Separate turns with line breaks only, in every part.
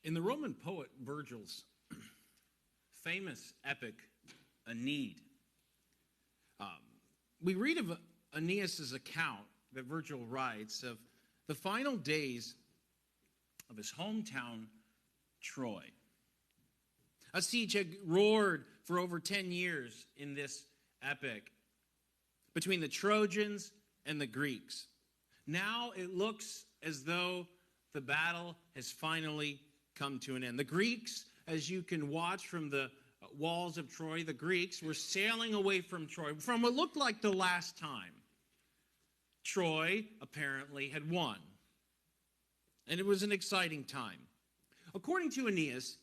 In the Roman poet Virgil's famous epic, Aeneid, we read of Aeneas' account that Virgil writes of the final days of his hometown, Troy. A siege had roared for over 10 years in this epic between the Trojans and the Greeks. Now it looks as though the battle has finally come to an end. The Greeks, as you can watch from the walls of Troy, the Greeks were sailing away from Troy from what looked like the last time. Troy apparently had won. And it was an exciting time. According to Aeneas,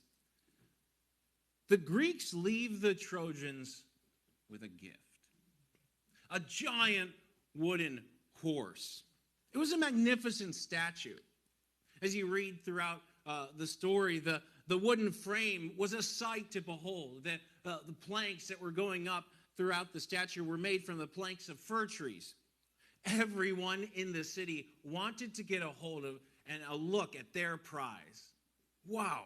the Greeks leave the Trojans with a gift. A giant wooden horse. It was a magnificent statue. As you read throughout the story, the wooden frame was a sight to behold. The planks that were going up throughout the statue were made from the planks of fir trees. Everyone in the city wanted to get a hold of and a look at their prize. Wow.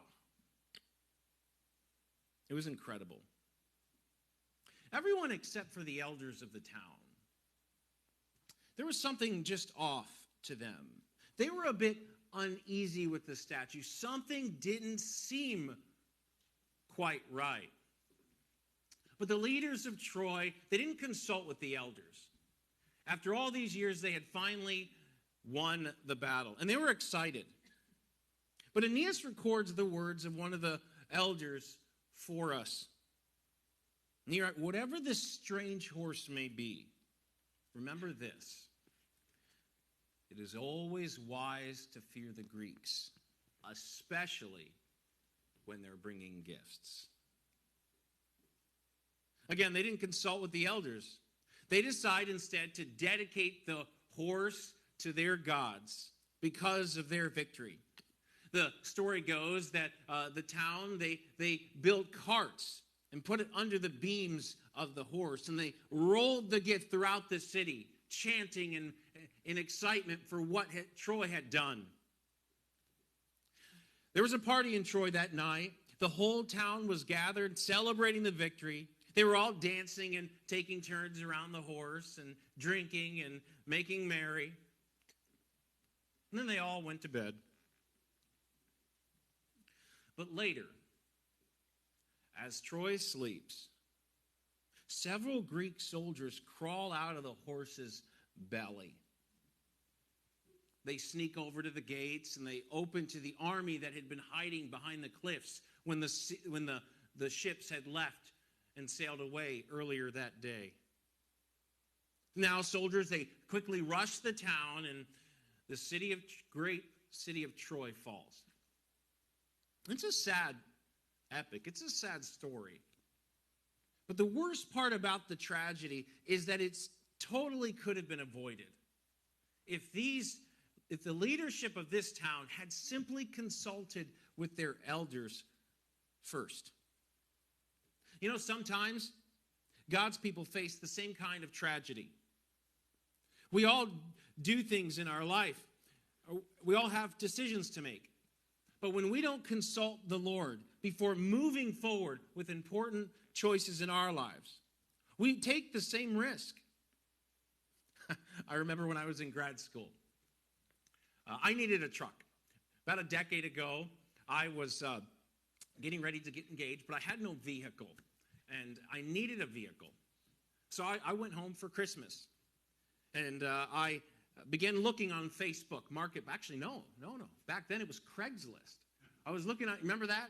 It was incredible. Everyone except for the elders of the town. There was something just off to them. They were a bit uneasy with the statue. Something didn't seem quite right. But the leaders of Troy, they didn't consult with the elders. After all these years, they had finally won the battle, and they were excited. But Aeneas records the words of one of the elders for us. Whatever this strange horse may be, remember this. It is always wise to fear the Greeks, especially when they're bringing gifts. Again, they didn't consult with the elders. They decide instead to dedicate the horse to their gods because of their victory. The story goes that the town, they built carts and put it under the beams of the horse, and they rolled the gift throughout the city, chanting and in excitement for what Troy had done. There was a party in Troy that night. The whole town was gathered, celebrating the victory. They were all dancing and taking turns around the horse and drinking and making merry. And then they all went to bed. But later, as Troy sleeps, several Greek soldiers crawl out of the horse's belly. They sneak over to the gates and they open to the army that had been hiding behind the cliffs when the ships had left and sailed away earlier that day. Now soldiers, they quickly rush the town, and the great city of Troy falls. It's a sad epic. It's a sad story. But the worst part about the tragedy is that it's totally could have been avoided if the leadership of this town had simply consulted with their elders first. You know, sometimes God's people face the same kind of tragedy. We all do things in our life. We all have decisions to make. But when we don't consult the Lord before moving forward with important choices in our lives, we take the same risk. I remember when I was in grad school, I needed a truck. About a decade ago, I was getting ready to get engaged, but I had no vehicle, and I needed a vehicle. So I went home for Christmas, and I began looking on Facebook Market. Actually, no. Back then, it was Craigslist. I was looking at, remember that?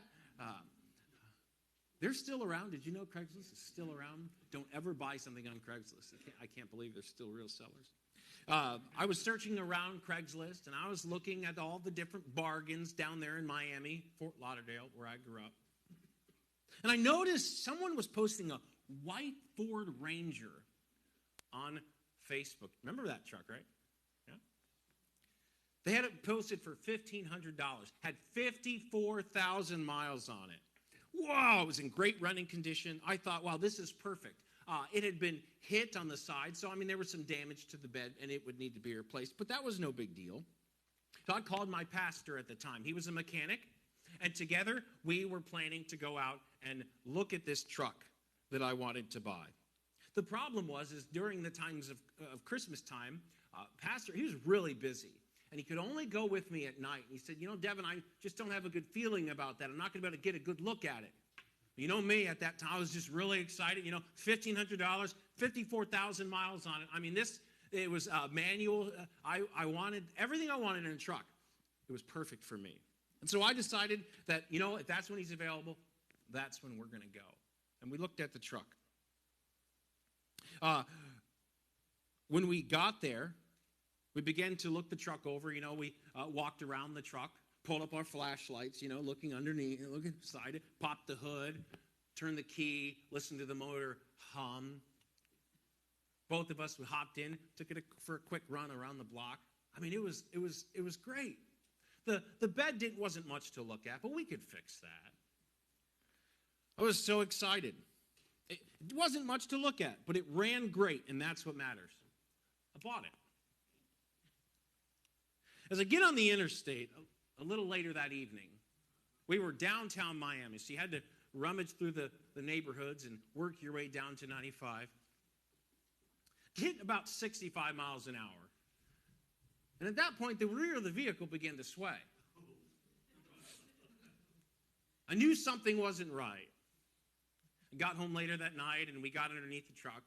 They're still around. Did you know Craigslist is still around? Don't ever buy something on Craigslist. I can't believe they're still real sellers. I was searching around Craigslist, and I was looking at all the different bargains down there in Miami, Fort Lauderdale, where I grew up. And I noticed someone was posting a white Ford Ranger on Facebook. Remember that truck, right? Yeah. They had it posted for $1,500. Had 54,000 miles on it. Wow, it was in great running condition. I thought, wow, this is perfect. It had been hit on the side, so there was some damage to the bed, and it would need to be replaced. But that was no big deal. So I called my pastor at the time. He was a mechanic, And together, we were planning to go out and look at this truck that I wanted to buy. The problem is during the times of Christmas time, Pastor, he was really busy. And he could only go with me at night. And he said, Devin, I just don't have a good feeling about that. I'm not going to be able to get a good look at it. You know me at that time, I was just really excited. $1,500, 54,000 miles on it. I mean, it was manual. I wanted everything I wanted in a truck. It was perfect for me. And so I decided that, if that's when he's available, that's when we're going to go. And we looked at the truck. When we got there, we began to look the truck over. We walked around the truck, pulled up our flashlights, looking underneath, looking inside it, popped the hood, turned the key, listened to the motor hum. Both of us hopped in, took it for a quick run around the block. I mean, it was great. The bed wasn't much to look at, but we could fix that. I was so excited. It wasn't much to look at, but it ran great, and that's what matters. I bought it. As I get on the interstate, a little later that evening, we were downtown Miami, so you had to rummage through the neighborhoods and work your way down to 95. Hit about 65 miles an hour. And at that point, the rear of the vehicle began to sway. I knew something wasn't right. I got home later that night, and we got underneath the truck.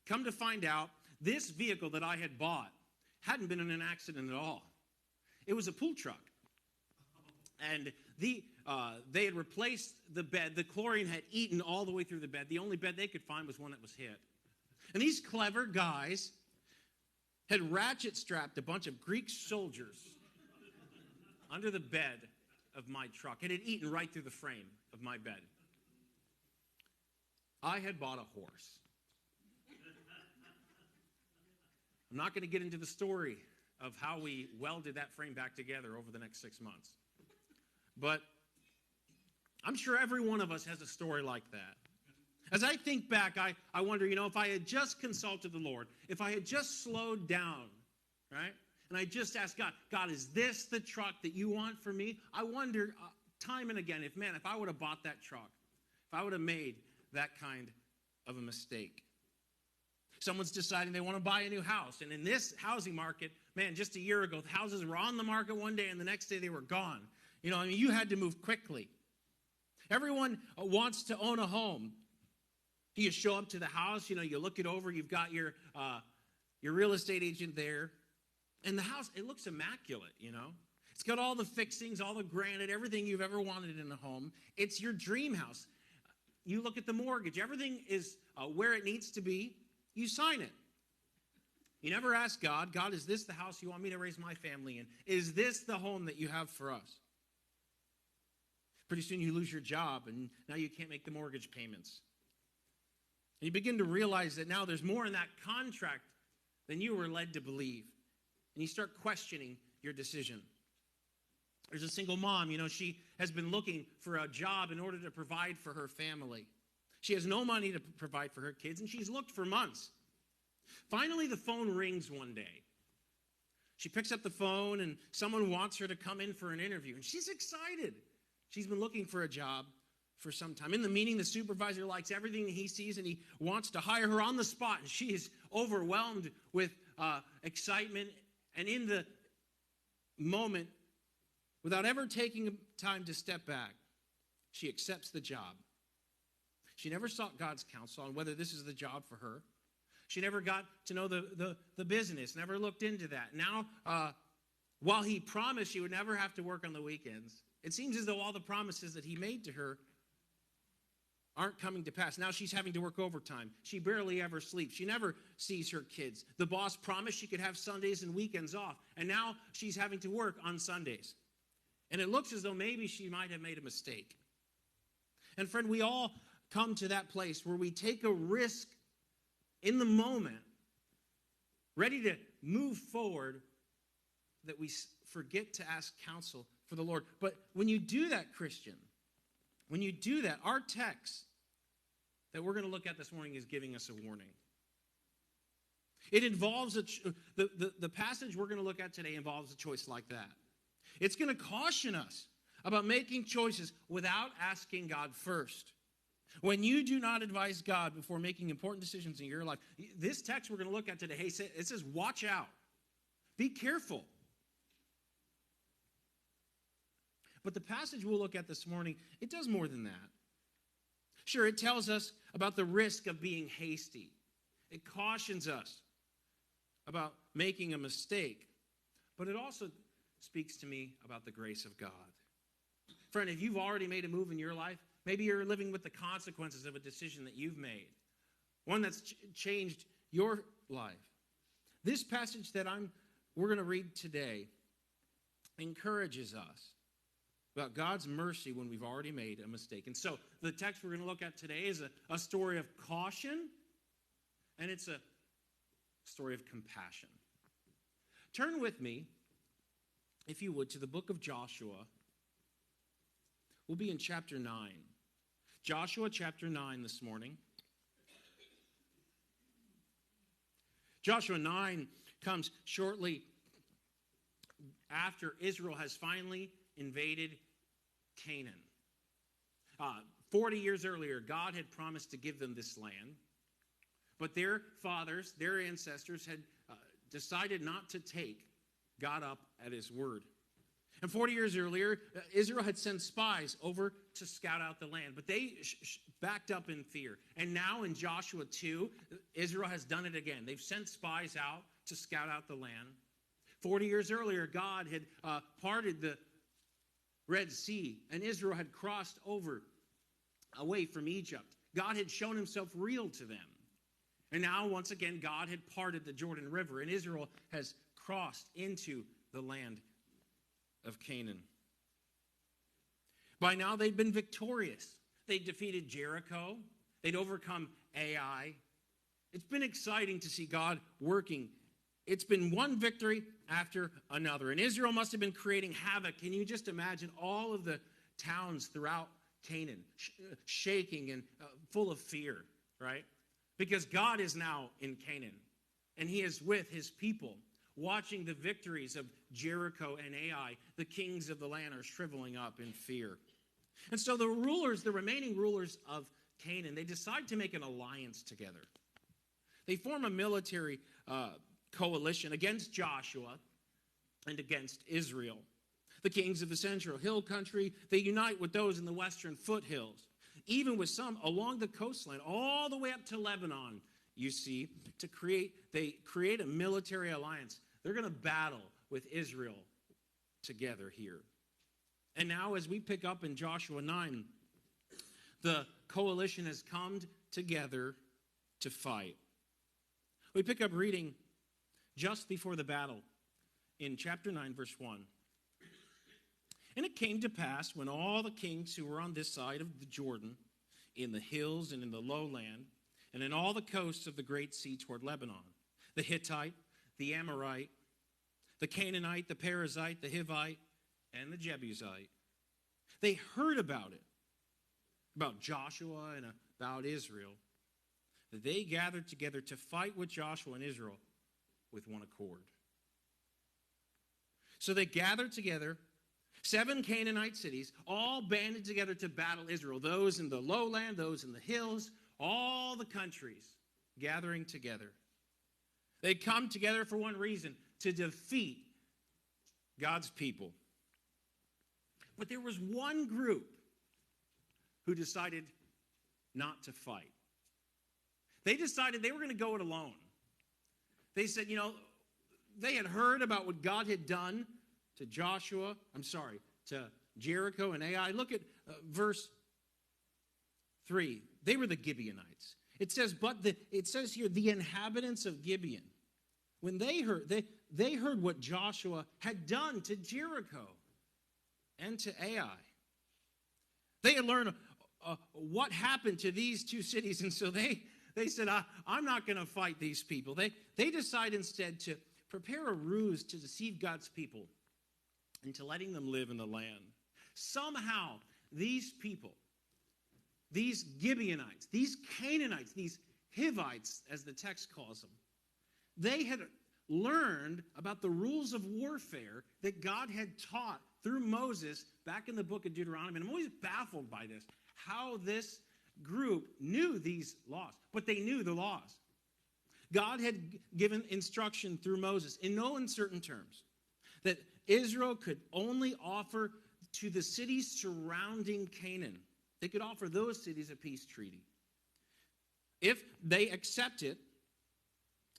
Come to find out, this vehicle that I had bought hadn't been in an accident at all. It was a pool truck. And they had replaced the bed. The chlorine had eaten all the way through the bed. The only bed they could find was one that was hit. And these clever guys had ratchet strapped a bunch of Greek soldiers under the bed of my truck. It had eaten right through the frame of my bed. I had bought a horse. I'm not going to get into the story of how we welded that frame back together over the next 6 months. But I'm sure every one of us has a story like that. As I think back, I wonder, if I had just consulted the Lord, if I had just slowed down, right? And I just asked God, is this the truck that you want for me? I wonder time and again, if I would have bought that truck, if I would have made that kind of a mistake. Someone's deciding they want to buy a new house. And in this housing market, just a year ago, the houses were on the market one day and the next day they were gone. You had to move quickly. Everyone wants to own a home. You show up to the house, you look it over, you've got your real estate agent there. And the house, it looks immaculate, It's got all the fixings, all the granite, everything you've ever wanted in a home. It's your dream house. You look at the mortgage, everything is where it needs to be. You sign it. You never ask God, is this the house you want me to raise my family in? Is this the home that you have for us? Pretty soon you lose your job, and now you can't make the mortgage payments. And you begin to realize that now there's more in that contract than you were led to believe. And you start questioning your decision. There's a single mom, she has been looking for a job in order to provide for her family. She has no money to provide for her kids, and she's looked for months. Finally, the phone rings one day. She picks up the phone, and someone wants her to come in for an interview, and she's excited. She's been looking for a job for some time. In the meeting, the supervisor likes everything that he sees, and he wants to hire her on the spot, and she is overwhelmed with excitement. And in the moment, without ever taking time to step back, she accepts the job. She never sought God's counsel on whether this is the job for her. She never got to know the business, never looked into that. Now, while he promised she would never have to work on the weekends, it seems as though all the promises that he made to her aren't coming to pass. Now she's having to work overtime. She barely ever sleeps. She never sees her kids. The boss promised she could have Sundays and weekends off, and now she's having to work on Sundays. And it looks as though maybe she might have made a mistake. And friend, we all come to that place where we take a risk in the moment, ready to move forward, that we forget to ask counsel for the Lord. But when you do that, Christian, when you do that, our text that we're going to look at this morning is giving us a warning. It involves the passage we're going to look at today involves a choice like that. It's going to caution us about making choices without asking God first. When you do not advise God before making important decisions in your life, this text we're going to look at today, it says, watch out. Be careful. But the passage we'll look at this morning, it does more than that. Sure, it tells us about the risk of being hasty. It cautions us about making a mistake. But it also speaks to me about the grace of God. Friend, if you've already made a move in your life, maybe you're living with the consequences of a decision that you've made, one that's changed your life. This passage that we're going to read today encourages us about God's mercy when we've already made a mistake. And so the text we're going to look at today is a story of caution, and it's a story of compassion. Turn with me, if you would, to the book of Joshua. We'll be in chapter 9. Joshua chapter 9 this morning. Joshua 9 comes shortly after Israel has finally invaded Canaan. 40 years earlier, God had promised to give them this land, but their fathers, their ancestors, had decided not to take God up at his word. And 40 years earlier, Israel had sent spies over to scout out the land, but they backed up in fear. And now in Joshua 2, Israel has done it again. They've sent spies out to scout out the land. 40 years earlier, God had parted the Red Sea, and Israel had crossed over away from Egypt. God had shown himself real to them. And now, once again, God had parted the Jordan River, and Israel has crossed into the land of Canaan. By now, they'd been victorious. They'd defeated Jericho. They'd overcome Ai. It's been exciting to see God working. It's been one victory after another. And Israel must have been creating havoc. Can you just imagine all of the towns throughout Canaan shaking and full of fear, right? Because God is now in Canaan, and he is with his people, watching the victories of Jericho and Ai. The kings of the land are shriveling up in fear. And so the remaining rulers of Canaan, they decide to make an alliance together. They form a military coalition against Joshua and against Israel. The kings of the central hill country, they unite with those in the western foothills, even with some along the coastline, all the way up to Lebanon, you see, they create a military alliance. They're going to battle with Israel together here. And now as we pick up in Joshua 9, the coalition has come together to fight. We pick up reading just before the battle in chapter 9, verse 1. And it came to pass when all the kings who were on this side of the Jordan, in the hills and in the lowland, and in all the coasts of the great sea toward Lebanon, the Hittite, the Amorite, the Canaanite, the Perizzite, the Hivite, and the Jebusite, they heard about it, about Joshua and about Israel, that they gathered together to fight with Joshua and Israel with one accord. So they gathered together 7 Canaanite cities, all banded together to battle Israel. Those in the lowland, those in the hills, all the countries gathering together. They come together for one reason, to defeat God's people. But there was one group who decided not to fight. They decided they were going to go it alone. They said, they had heard about what God had done to to Jericho and Ai. Look at verse 3. They were the Gibeonites. It says here, the inhabitants of Gibeon. When they heard what Joshua had done to Jericho and to Ai. They had learned what happened to these two cities, and so they said, I'm not going to fight these people. They decide instead to prepare a ruse to deceive God's people into letting them live in the land. Somehow, these people, these Gibeonites, these Canaanites, these Hivites, as the text calls them, they had learned about the rules of warfare that God had taught through Moses back in the book of Deuteronomy, and I'm always baffled by this, how this group knew these laws, but they knew the laws. God had given instruction through Moses in no uncertain terms that Israel could only offer to the cities surrounding Canaan. They could offer those cities a peace treaty. If they accept it,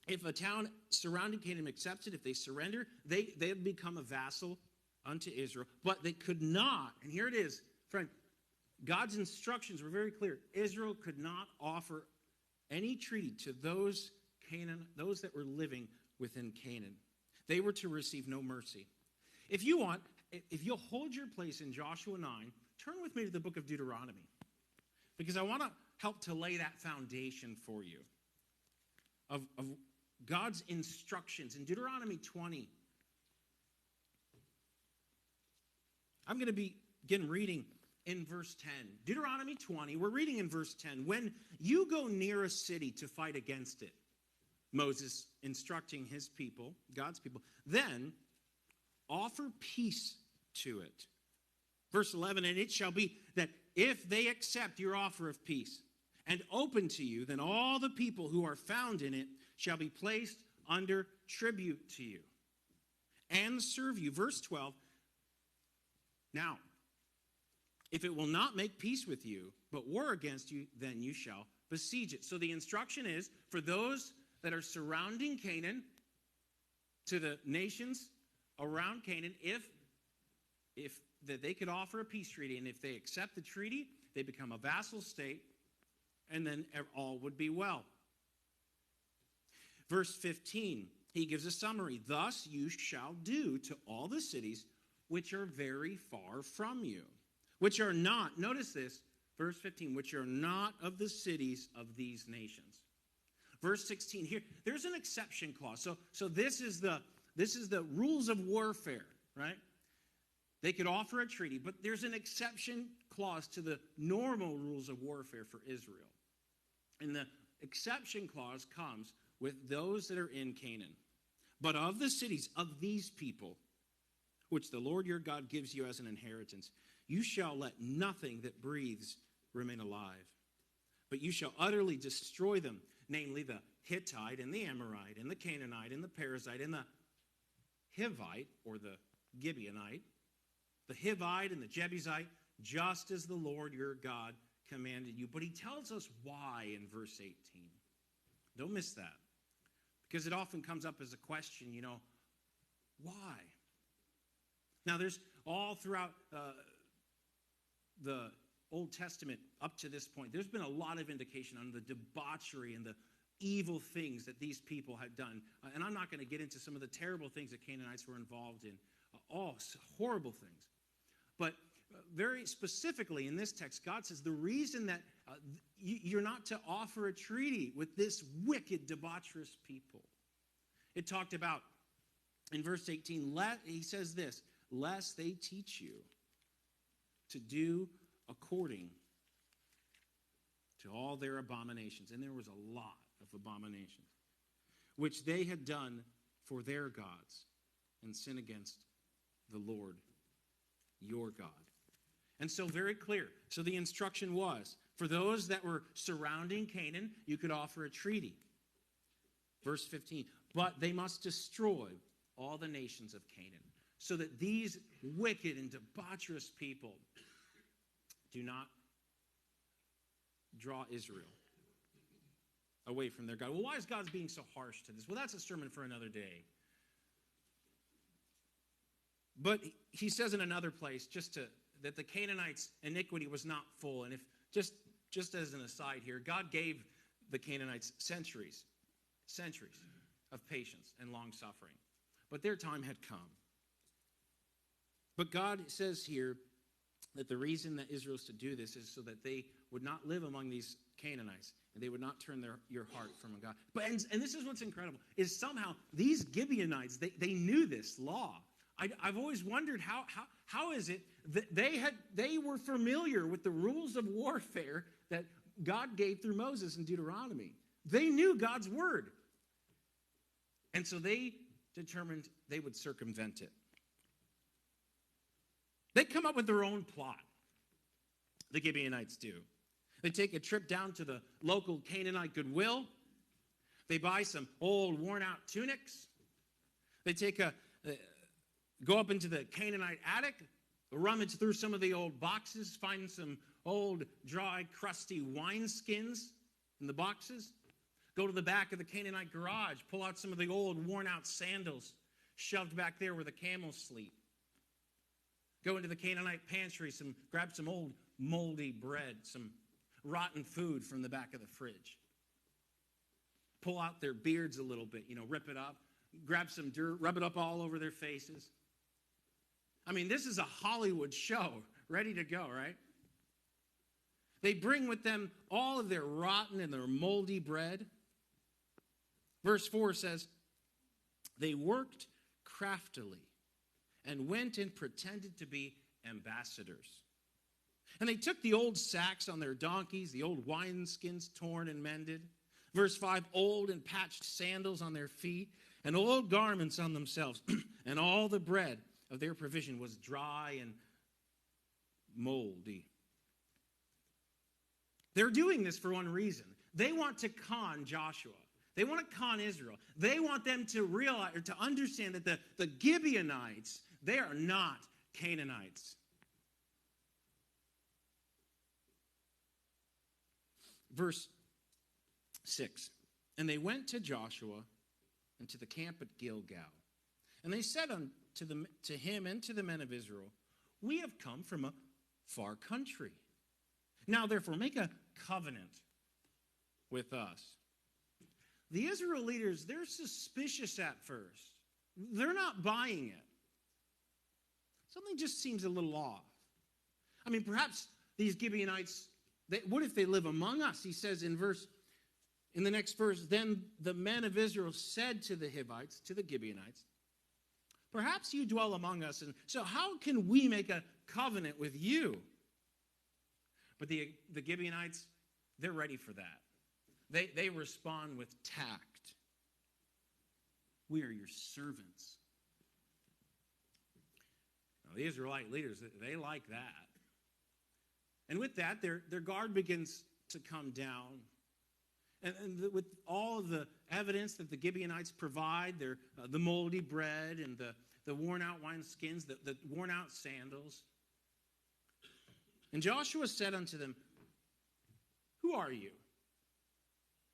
if a town surrounding Canaan accepts it, if they surrender, they have become a vassal unto Israel. But they could not, and here it is, friend, God's instructions were very clear. Israel could not offer any treaty to those that were living within Canaan. They were to receive no mercy. If you'll hold your place in Joshua 9, turn with me to the book of Deuteronomy, because I want to help to lay that foundation for you of God's instructions. In Deuteronomy 20, I'm going to begin reading in verse 10. Deuteronomy 20, we're reading in verse 10. When you go near a city to fight against it, Moses instructing his people, God's people, then offer peace to it. Verse 11, and it shall be that if they accept your offer of peace and open to you, then all the people who are found in it shall be placed under tribute to you and serve you. Verse 12, now, if it will not make peace with you, but war against you, then you shall besiege it. So the instruction is for those that are surrounding Canaan, to the nations around Canaan, if that they could offer a peace treaty, and if they accept the treaty, they become a vassal state, and then all would be well. Verse 15, he gives a summary. Thus you shall do to all the cities which are very far from you, which are not, notice this, verse 15, which are not of the cities of these nations. Verse 16, here, there's an exception clause. So this is the rules of warfare, right? They could offer a treaty, but there's an exception clause to the normal rules of warfare for Israel. And the exception clause comes with those that are in Canaan. But of the cities of these people, which the Lord your God gives you as an inheritance, you shall let nothing that breathes remain alive. But you shall utterly destroy them, namely the Hittite and the Amorite and the Canaanite and the Perizzite and the Hivite or the Gibeonite, the Hivite and the Jebusite, just as the Lord your God commanded you. But he tells us why in verse 18. Don't miss that, because it often comes up as a question, why? Now, there's all throughout the Old Testament up to this point, there's been a lot of indication on the debauchery and the evil things that these people had done. And I'm not going to get into some of the terrible things that Canaanites were involved in. All horrible things. But very specifically in this text, God says the reason that you're not to offer a treaty with this wicked, debaucherous people. It talked about, in verse 18, he says this, lest they teach you to do according to all their abominations. And there was a lot of abominations, which they had done for their gods, and sin against the Lord your God. And so very clear. So the instruction was, for those that were surrounding Canaan, you could offer a treaty. Verse 15, but they must destroy all the nations of Canaan, so that these wicked and debaucherous people do not draw Israel away from their God. Well, why is God being so harsh to this? Well, that's a sermon for another day. But he says in another place, that the Canaanites' iniquity was not full. And if just as an aside here, God gave the Canaanites centuries of patience and long suffering. But their time had come. But God says here that the reason that Israel is to do this is so that they would not live among these Canaanites, and they would not turn your heart from God. But and this is what's incredible, is somehow these Gibeonites, they knew this law. I've always wondered how is it that they were familiar with the rules of warfare that God gave through Moses in Deuteronomy. They knew God's word. And so they determined they would circumvent it. They come up with their own plot. The Gibeonites do. They take a trip down to the local Canaanite Goodwill. They buy some old worn-out tunics. They go up into the Canaanite attic, rummage through some of the old boxes, find some old, dry, crusty wineskins in the boxes. Go to the back of the Canaanite garage, pull out some of the old, worn-out sandals shoved back there where the camels sleep. Go into the Canaanite pantry, grab some old, moldy bread, some rotten food from the back of the fridge. Pull out their beards a little bit, rip it up. Grab some dirt, rub it up all over their faces. I mean, this is a Hollywood show, ready to go, right? They bring with them all of their rotten and their moldy bread. Verse 4 says, they worked craftily and went and pretended to be ambassadors. And they took the old sacks on their donkeys, the old wineskins torn and mended. Verse 5, old and patched sandals on their feet, and old garments on themselves. And all the bread of their provision was dry and moldy. They're doing this for one reason. They want to con Joshua. They want to con Israel. They want them to realize or to understand that the Gibeonites, they are not Canaanites. Verse 6, and they went to Joshua and to the camp at Gilgal. And they said to him and to the men of Israel, we have come from a far country. Now, therefore, make a covenant with us. The Israel leaders, they're suspicious at first. They're not buying it. Something just seems a little off. I mean, perhaps these Gibeonites, what if they live among us? He says in the next verse, then the men of Israel said to the Hivites, to the Gibeonites, perhaps you dwell among us, and so how can we make a covenant with you? But the Gibeonites, they're ready for that. They respond with tact. We are your servants. Now, the Israelite leaders, they like that. And with that, their guard begins to come down. And with all of the evidence that the Gibeonites provide, the moldy bread and the worn-out wineskins, the worn-out sandals. And Joshua said unto them, who are you?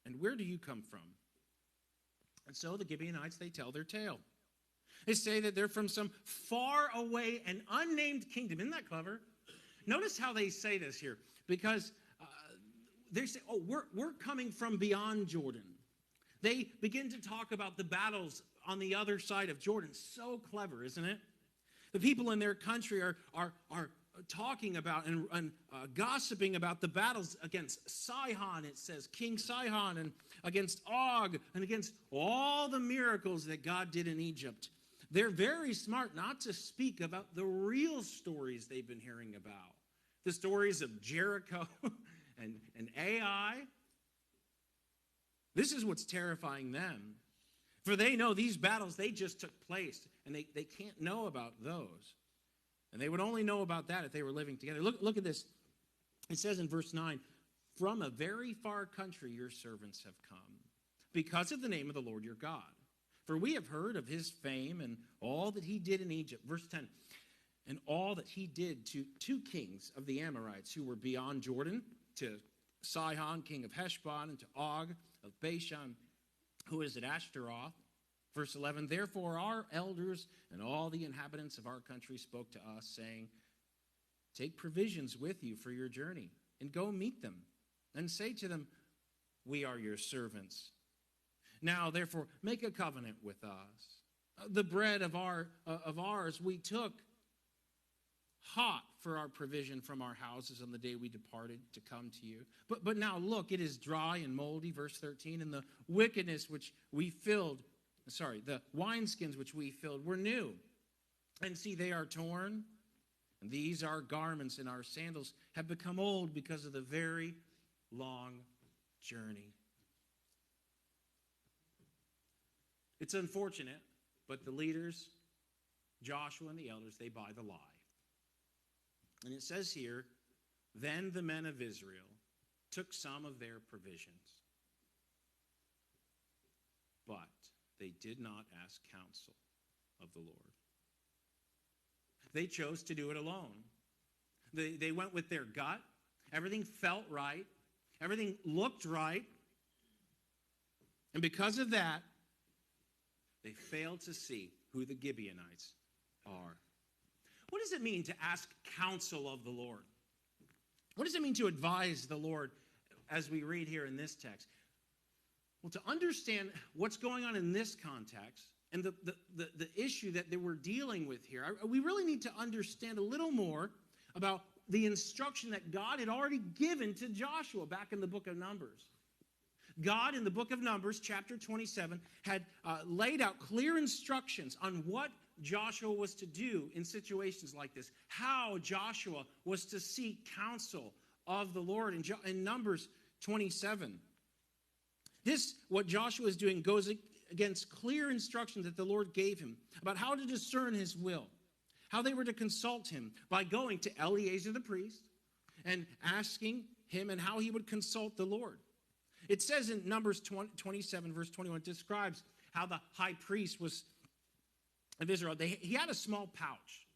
And where do you come from? And so the Gibeonites, they tell their tale. They say that they're from some far away and unnamed kingdom. Isn't that clever? Notice how they say this here. Because they say, oh, we're coming from beyond Jordan. They begin to talk about the battles on the other side of Jordan. So clever, isn't it? The people in their country are talking about and gossiping about the battles against Sihon, it says, King Sihon, and against Og, and against all the miracles that God did in Egypt. They're very smart not to speak about the real stories they've been hearing about. The stories of Jericho and Ai. This is what's terrifying them. For they know these battles, they just took place, and they can't know about those. And they would only know about that if they were living together. Look at this. It says in verse 9, from a very far country your servants have come, because of the name of the Lord your God. For we have heard of his fame and all that he did in Egypt. Verse 10, and all that he did to two kings of the Amorites who were beyond Jordan, to Sihon, king of Heshbon, and to Og of Bashan, who is at Ashtaroth. Verse 11, therefore our elders and all the inhabitants of our country spoke to us, saying, take provisions with you for your journey, and go meet them, and say to them, we are your servants. Now, therefore, make a covenant with us. The bread of ours we took hot for our provision from our houses on the day we departed to come to you. But now look, it is dry and moldy, verse 13, and the wickedness which we filled, the wineskins which we filled were new. And see, they are torn, and these our garments and our sandals have become old because of the very long journey. It's unfortunate, but the leaders, Joshua and the elders, they buy the lie. And it says here, then the men of Israel took some of their provisions, but they did not ask counsel of the Lord. They chose to do it alone. They went with their gut. Everything felt right. Everything looked right. And because of that, they failed to see who the Gibeonites are. What does it mean to ask counsel of the Lord? What does it mean to advise the Lord as we read here in this text? Well, to understand what's going on in this context and the issue that they were dealing with here, we really need to understand a little more about the instruction that God had already given to Joshua back in the book of Numbers. God, in the book of Numbers, chapter 27, had laid out clear instructions on what Joshua was to do in situations like this, how Joshua was to seek counsel of the Lord in Numbers 27. This, what Joshua is doing, goes against clear instructions that the Lord gave him about how to discern his will, how they were to consult him by going to Eleazar the priest and asking him and how he would consult the Lord. It says in Numbers 27, verse 21, it describes how the high priest of Israel, he had a small pouch.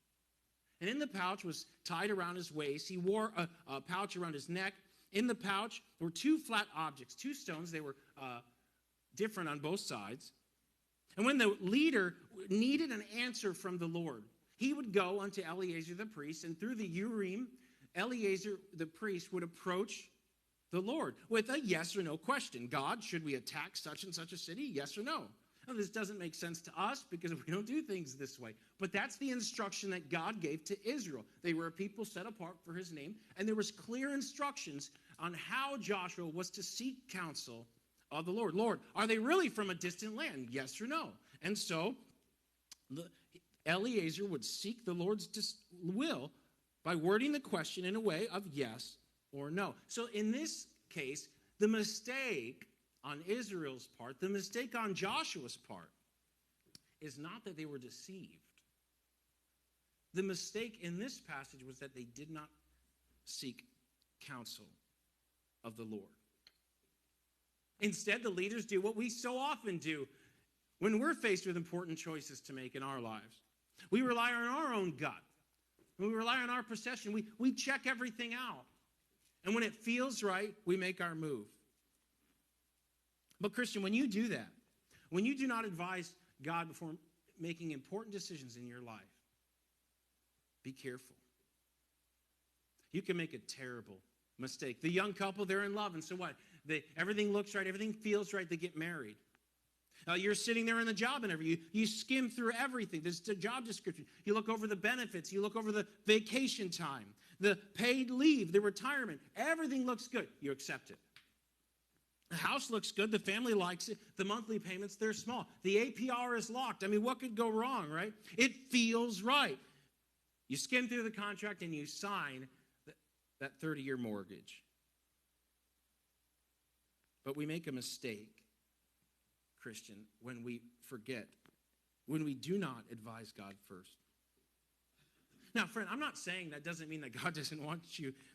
And in the pouch was tied around his waist. He wore a pouch around his neck. In the pouch were two flat objects, two stones. They were different on both sides. And when the leader needed an answer from the Lord, he would go unto Eleazar the priest, and through the Urim, Eleazar the priest would approach the Lord with a yes or no question. God, should we attack such and such a city? Yes or no? Now, this doesn't make sense to us because we don't do things this way. But that's the instruction that God gave to Israel. They were a people set apart for his name, and there was clear instructions on how Joshua was to seek counsel of the Lord. Lord, are they really from a distant land? Yes or no? And so Eleazar would seek the Lord's will by wording the question in a way of yes or no. So in this case, the mistake on Israel's part, the mistake on Joshua's part, is not that they were deceived. The mistake in this passage was that they did not seek counsel of the Lord. Instead, the leaders do what we so often do when we're faced with important choices to make in our lives. We rely on our own gut. We rely on our perception. We check everything out. And when it feels right, we make our move. But Christian, when you do that, when you do not advise God before making important decisions in your life, be careful. You can make a terrible mistake. The young couple, they're in love, and so what? Everything looks right, everything feels right, they get married. You're sitting there in the job interview. You skim through everything. There's the job description. You look over the benefits. You look over the vacation time, the paid leave, the retirement. Everything looks good. You accept it. The house looks good. The family likes it. The monthly payments, they're small. The APR is locked. I mean, what could go wrong, right? It feels right. You skim through the contract and you sign that 30-year mortgage. But we make a mistake, Christian, when we forget, when we do not advise God first. Now, friend, I'm not saying that doesn't mean that God doesn't want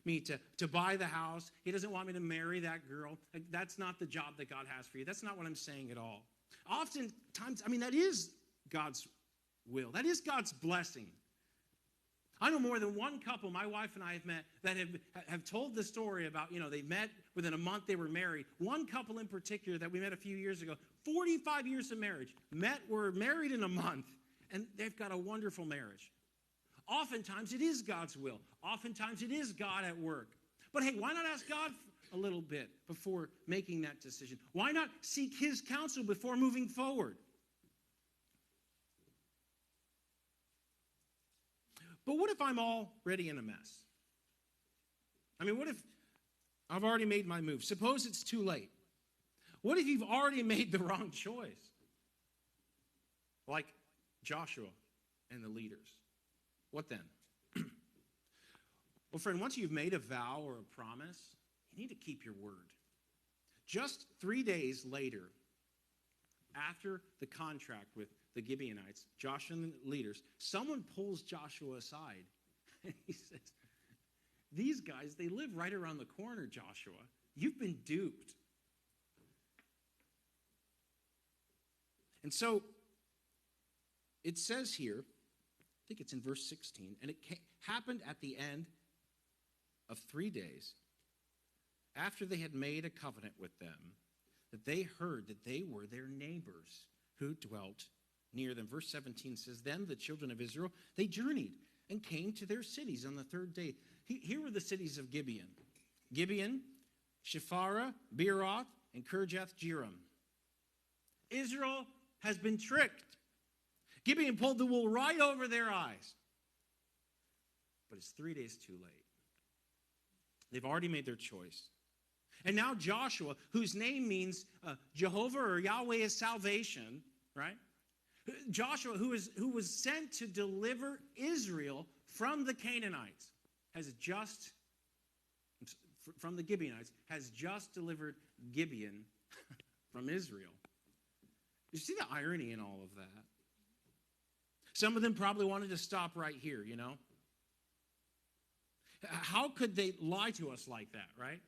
me to buy the house. He doesn't want me to marry that girl. That's not the job that God has for you. That's not what I'm saying at all. Oftentimes, that is God's will. That is God's blessing. I know more than one couple my wife and I have met that have told the story about, they met within a month, they were married. One couple in particular that we met a few years ago, 45 years of marriage, were married in a month, and they've got a wonderful marriage. Oftentimes it is God's will. Oftentimes it is God at work. But hey, why not ask God a little bit before making that decision? Why not seek his counsel before moving forward? But what if I'm already in a mess? What if I've already made my move? Suppose it's too late. What if you've already made the wrong choice? Like Joshua and the leaders. What then? Well, friend, once you've made a vow or a promise, you need to keep your word. Just 3 days later, after the contract with the Gibeonites, Joshua and the leaders, someone pulls Joshua aside. And he says, these guys, they live right around the corner, Joshua. You've been duped. And so it says here, I think it's in verse 16, and it happened at the end of 3 days, after they had made a covenant with them, that they heard that they were their neighbors who dwelt near them. Verse 17 says, then the children of Israel, they journeyed and came to their cities on the third day. Here were the cities of Gibeon. Gibeon, Shepharah, Beeroth, and Kirjath-jearim. Israel has been tricked. Gibeon pulled the wool right over their eyes. But it's 3 days too late. They've already made their choice. And now Joshua, whose name means Jehovah or Yahweh is salvation, right? Joshua, who was sent to deliver Israel from the Canaanites, from the Gibeonites, has just delivered Gibeon from Israel. You see the irony in all of that? Some of them probably wanted to stop right here, you know? How could they lie to us like that, right?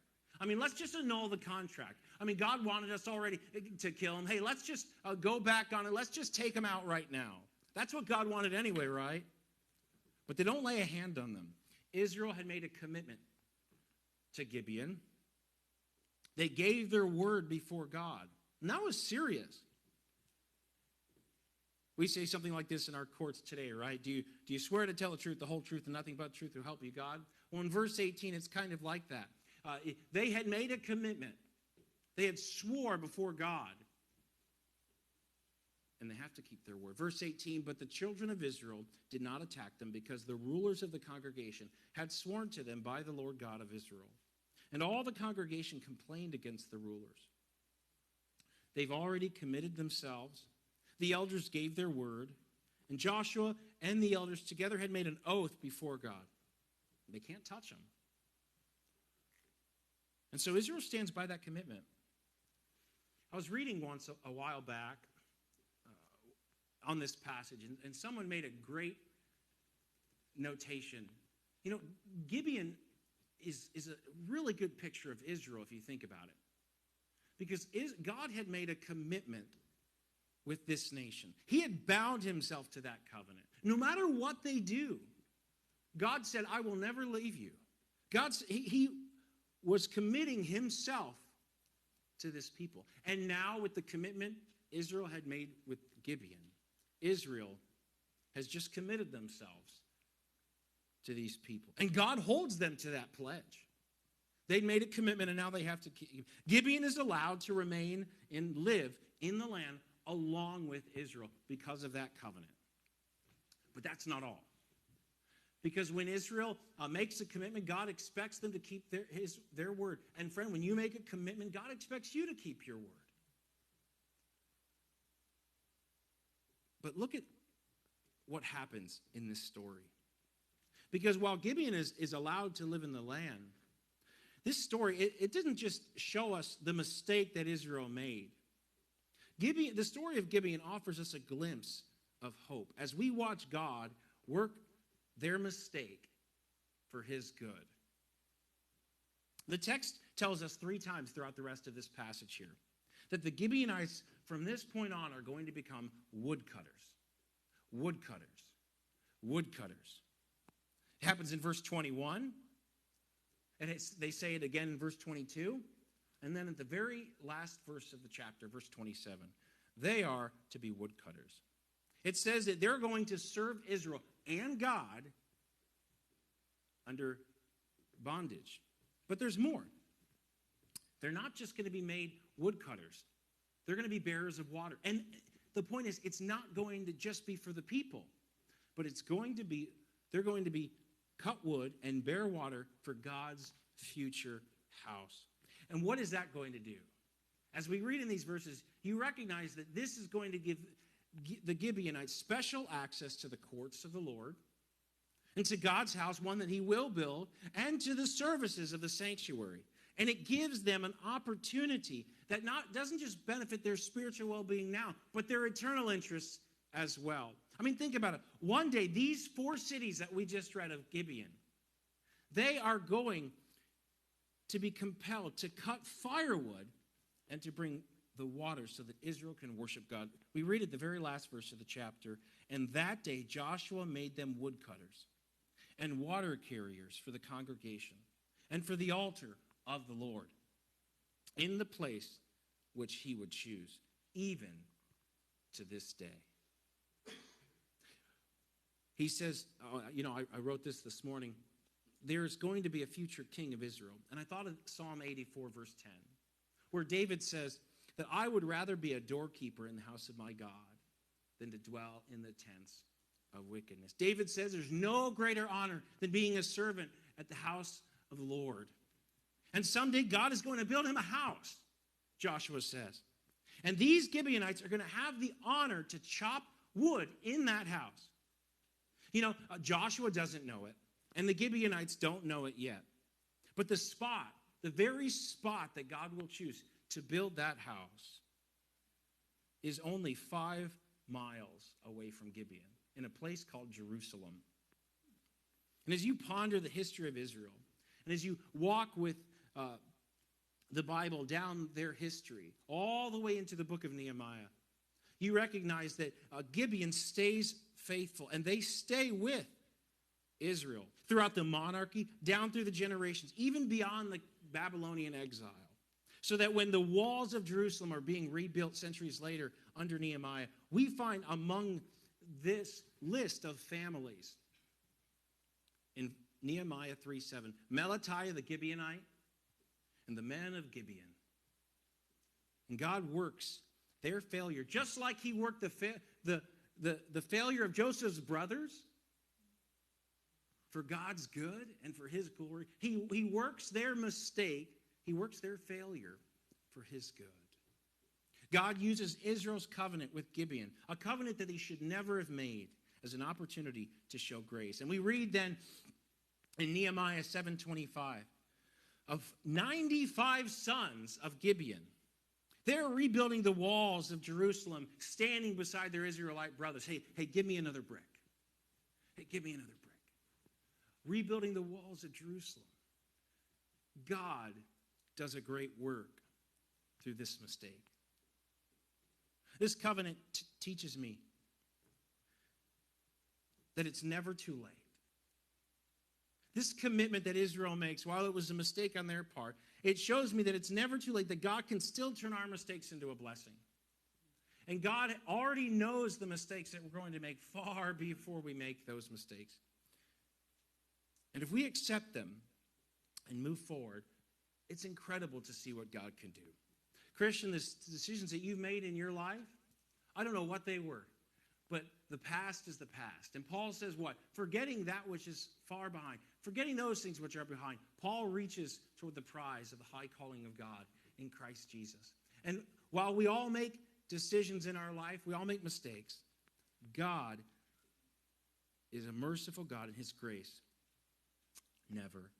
I mean, let's just annul the contract. I mean, God wanted us already to kill him. Hey, let's just go back on it. Let's just take him out right now. That's what God wanted anyway, right? But they don't lay a hand on them. Israel had made a commitment to Gibeon. They gave their word before God. And that was serious. We say something like this in our courts today, right? Do you swear to tell the truth, the whole truth, and nothing but the truth to help you, God? Well, in verse 18, it's kind of like that. They had made a commitment. They had swore before God. And they have to keep their word. Verse 18, but the children of Israel did not attack them because the rulers of the congregation had sworn to them by the Lord God of Israel. And all the congregation complained against the rulers. They've already committed themselves. The elders gave their word. And Joshua and the elders together had made an oath before God. They can't touch them. And so Israel stands by that commitment. I was reading once a while back on this passage, and someone made a great notation. You know, Gibeon is a really good picture of Israel if you think about it. Because God had made a commitment with this nation. He had bound himself to that covenant. No matter what they do, God said, I will never leave you. He was committing himself to this people. And now with the commitment Israel had made with Gibeon, Israel has just committed themselves to these people. And God holds them to that pledge. They'd made a commitment and now they have to keep. Gibeon is allowed to remain and live in the land along with Israel because of that covenant. But that's not all. Because when Israel makes a commitment, God expects them to keep their word. And friend, when you make a commitment, God expects you to keep your word. But look at what happens in this story. Because while Gibeon is allowed to live in the land, this story, it didn't just show us the mistake that Israel made. The story of Gibeon offers us a glimpse of hope as we watch God work their mistake for his good. The text tells us 3 times throughout the rest of this passage here that the Gibeonites from this point on are going to become woodcutters. Woodcutters. Woodcutters. It happens in verse 21, and they say it again in verse 22, and then at the very last verse of the chapter, verse 27, they are to be woodcutters. It says that they're going to serve Israel and God under bondage. But there's more. They're not just going to be made woodcutters. They're going to be bearers of water. And the point is, it's not going to just be for the people, but they're going to be cut wood and bear water for God's future house. And what is that going to do? As we read in these verses, you recognize that this is going to give the Gibeonites special access to the courts of the Lord and to God's house, one that he will build, and to the services of the sanctuary. And it gives them an opportunity that doesn't just benefit their spiritual well-being now, but their eternal interests as well. I mean, think about it. One day, these 4 cities that we just read of Gibeon, They are going to be compelled to cut firewood and to bring the water so that Israel can worship God. We read at the very last verse of the chapter, and that day Joshua made them woodcutters and water carriers for the congregation and for the altar of the Lord in the place which he would choose, even to this day. He says, I wrote this morning, there's going to be a future king of Israel. And I thought of Psalm 84, verse 10, where David says that I would rather be a doorkeeper in the house of my God than to dwell in the tents of wickedness. David says there's no greater honor than being a servant at the house of the Lord. And someday God is going to build him a house, Joshua says. And these Gibeonites are going to have the honor to chop wood in that house. Joshua doesn't know it, and the Gibeonites don't know it yet. But the very spot that God will choose to build that house is only 5 miles away from Gibeon, in a place called Jerusalem. And as you ponder the history of Israel, and as you walk with the Bible down their history, all the way into the book of Nehemiah, you recognize that Gibeon stays faithful, and they stay with Israel throughout the monarchy, down through the generations, even beyond the Babylonian exile. So that when the walls of Jerusalem are being rebuilt centuries later under Nehemiah, we find among this list of families in Nehemiah 3:7, Melatiah the Gibeonite and the men of Gibeon. And God works their failure, just like he worked the failure of Joseph's brothers for God's good and for his glory. He works their mistake, he works their failure for his good. God uses Israel's covenant with Gibeon, a covenant that he should never have made, as an opportunity to show grace. And we read then in Nehemiah 7:25 of 95 sons of Gibeon. They're rebuilding the walls of Jerusalem, standing beside their Israelite brothers. Hey, give me another brick. Hey, give me another brick. Rebuilding the walls of Jerusalem. God does a great work through this mistake. This covenant teaches me that it's never too late. This commitment that Israel makes, while it was a mistake on their part, it shows me that it's never too late, that God can still turn our mistakes into a blessing. And God already knows the mistakes that we're going to make far before we make those mistakes. And if we accept them and move forward, it's incredible to see what God can do. Christian, the decisions that you've made in your life, I don't know what they were, but the past is the past. And Paul says what? Forgetting that which is far behind. Forgetting those things which are behind. Paul reaches toward the prize of the high calling of God in Christ Jesus. And while we all make decisions in our life, we all make mistakes, God is a merciful God, and his grace never